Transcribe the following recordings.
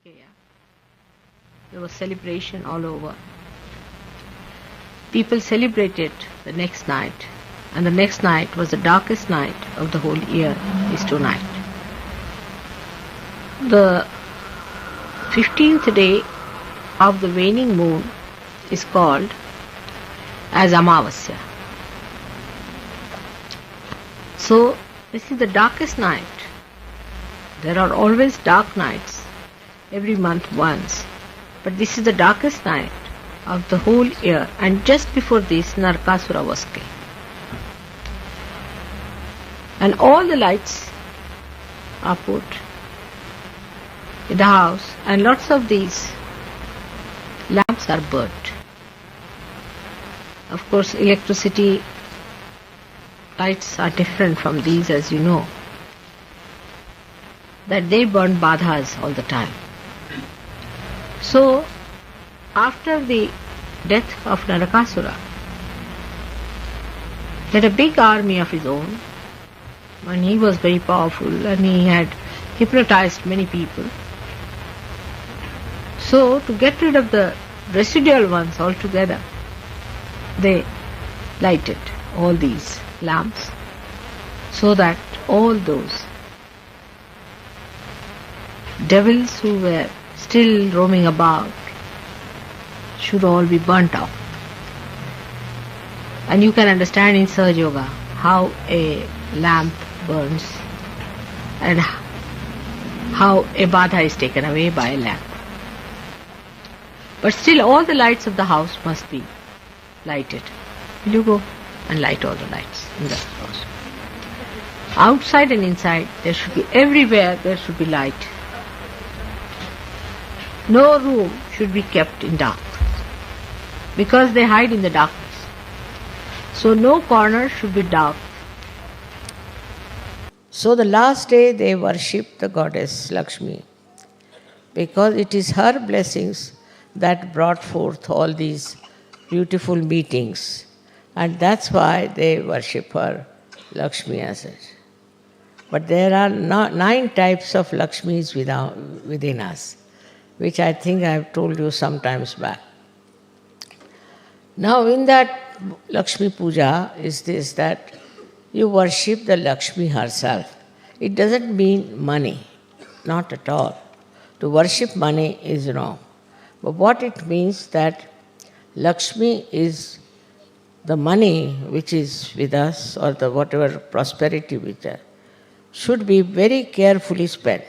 There was celebration all over. People celebrated the next night, and the next night was the darkest night of the whole year, is tonight. The 15th day of the waning moon is called as Amavasya. So, this is the darkest night. There are always dark nights, every month once, but this is the darkest night of the whole year, and just before this Narakasura was killed. And all the lights are put in the house, and lots of these lamps are burnt. Of course, electricity lights are different from these, as you know, that they burn badhas all the time. So, after the death of Narakasura, he had a big army of his own, and he was very powerful, and he had hypnotized many people. So, to get rid of the residual ones altogether, they lighted all these lamps so that all those devils who were still roaming about should all be burnt out. And you can understand in Sahaja Yoga how a lamp burns and how a badha is taken away by a lamp. But still all the lights of the house must be lighted. Will you go and light all the lights in the house? Outside and inside, there should be, everywhere there should be light. No room should be kept in dark, because they hide in the darkness. So no corner should be dark. So the last day they worship the goddess Lakshmi, because it is her blessings that brought forth all these beautiful meetings, and that's why they worship her, Lakshmi as such. But there are 9 types of Lakshmis within us, which I think I have told you sometimes back. Now in that Lakshmi Puja is this, that you worship the Lakshmi herself. It doesn't mean money, not at all. To worship money is wrong. But what it means that Lakshmi is the money which is with us, or the whatever prosperity which should be very carefully spent,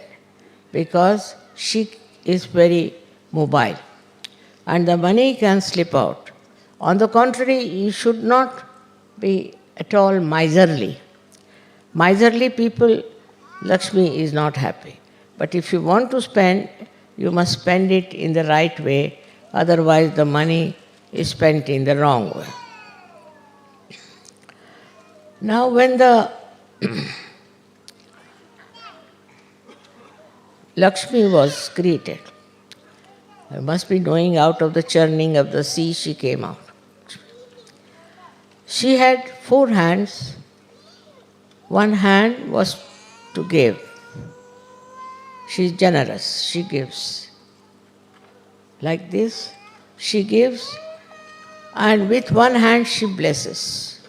because she is very mobile and the money can slip out. On the contrary, you should not be at all miserly. Miserly people, Lakshmi is not happy. But if you want to spend, you must spend it in the right way, otherwise the money is spent in the wrong way. Now when the Lakshmi was created, you must be knowing, out of the churning of the sea she came out. She had 4 hands. One hand was to give. She is generous, she gives. Like this, she gives, and with one hand she blesses.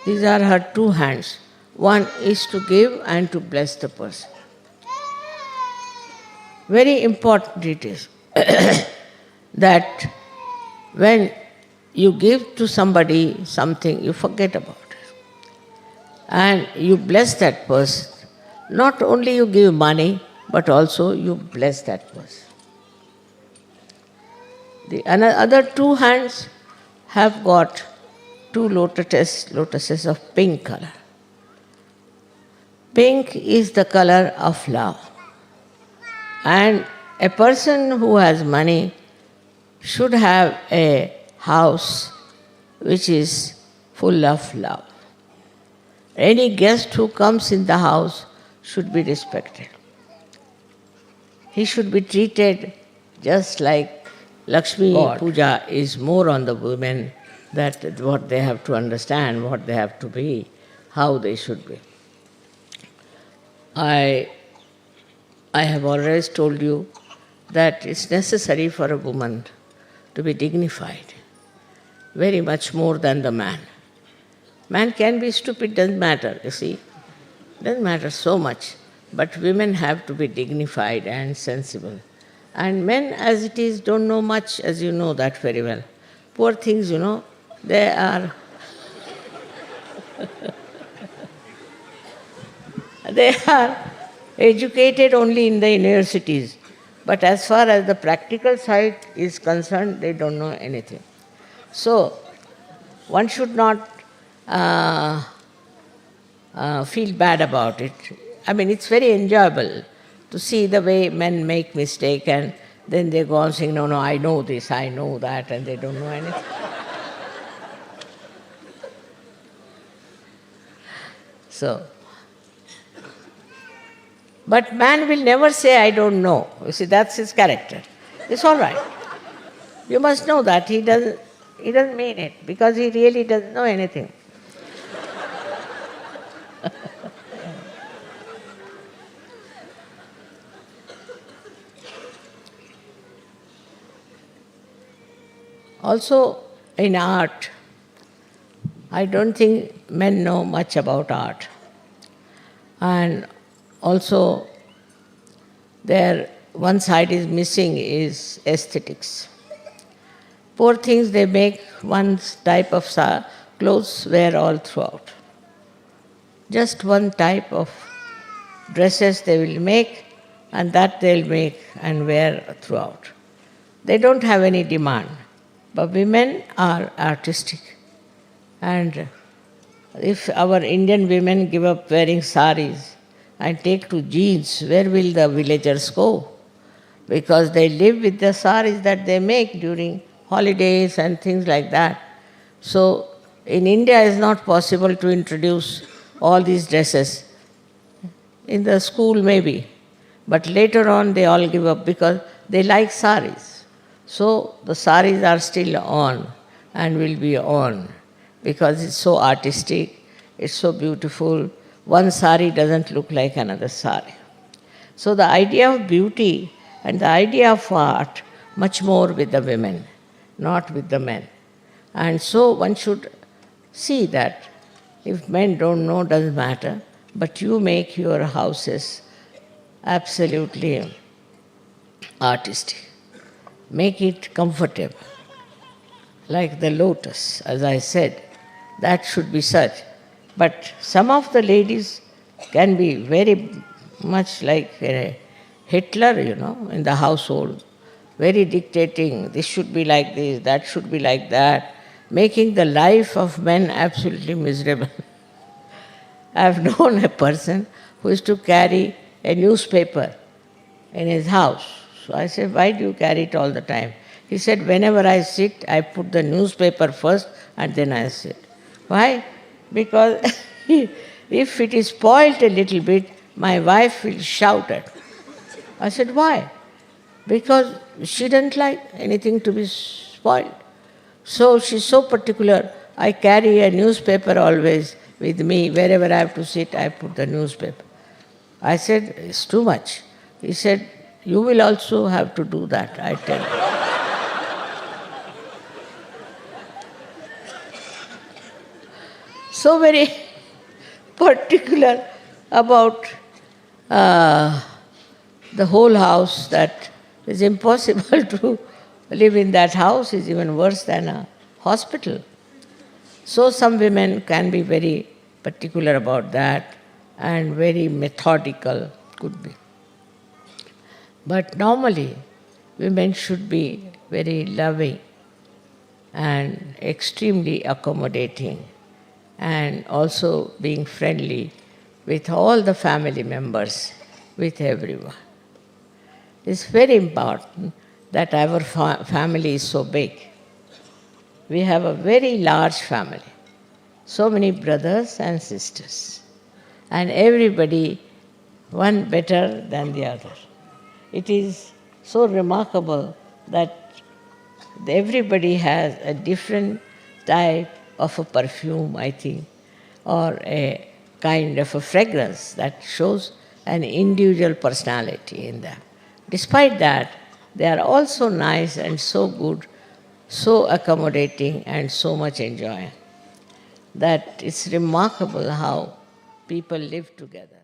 These are her 2 hands. One is to give and to bless the person. Very important it is that when you give to somebody something, you forget about it. And you bless that person. Not only you give money, but also you bless that person. The other 2 hands have got 2 lotuses of pink color. Pink is the color of love. And a person who has money should have a house which is full of love. Any guest who comes in the house should be respected. He should be treated just like Lakshmi Puja is more on the women, that what they have to understand, what they have to be, how they should be. I have always told you that it's necessary for a woman to be dignified, very much more than the man. Man can be stupid, doesn't matter, you see. Doesn't matter so much. But women have to be dignified and sensible. And men, as it is, don't know much, as you know that very well. Poor things, they are they are educated only in the universities. But as far as the practical side is concerned, they don't know anything. So, one should not feel bad about it. I mean, it's very enjoyable to see the way men make mistake and then they go on saying, no, I know this, I know that, and they don't know anything. So, but man will never say, I don't know. You see, that's his character. It's all right. You must know that. He doesn't mean it because he really doesn't know anything. Also, in art, I don't think men know much about art. And also, one side is missing is aesthetics. Poor things, they make one type of clothes wear all throughout. Just one type of dresses they will make, and that they'll make and wear throughout. They don't have any demand. But women are artistic. And if our Indian women give up wearing saris and take to jeans, where will the villagers go? Because they live with the saris that they make during holidays and things like that. So in India it's not possible to introduce all these dresses. In the school maybe. But later on they all give up because they like saris. So the saris are still on and will be on because it's so artistic, it's so beautiful. One sari doesn't look like another sari. So the idea of beauty and the idea of art, much more with the women, not with the men. And so one should see that if men don't know, doesn't matter, but you make your houses absolutely artistic. Make it comfortable. Like the lotus, as I said, that should be such. But some of the ladies can be very much like Hitler, in the household, very dictating, this should be like this, that should be like that, making the life of men absolutely miserable. I have known a person who used to carry a newspaper in his house. So I said, why do you carry it all the time? He said, whenever I sit, I put the newspaper first and then I sit. Why? Because if it is spoiled a little bit, my wife will shout at me. I said, why? Because she doesn't like anything to be spoiled. So she's so particular. I carry a newspaper always with me. Wherever I have to sit, I put the newspaper. I said, it's too much. He said, you will also have to do that, I tell you. So very particular about the whole house that it's impossible to live in that house, is even worse than a hospital. So some women can be very particular about that and very methodical, could be. But normally, women should be very loving and extremely accommodating and also being friendly with all the family members, with everyone. It's very important that our family is so big. We have a very large family, so many brothers and sisters, and everybody, one better than the other. It is so remarkable that everybody has a different type of a perfume, I think, or a kind of a fragrance that shows an individual personality in them. Despite that, they are also nice and so good, so accommodating and so much enjoying that it's remarkable how people live together.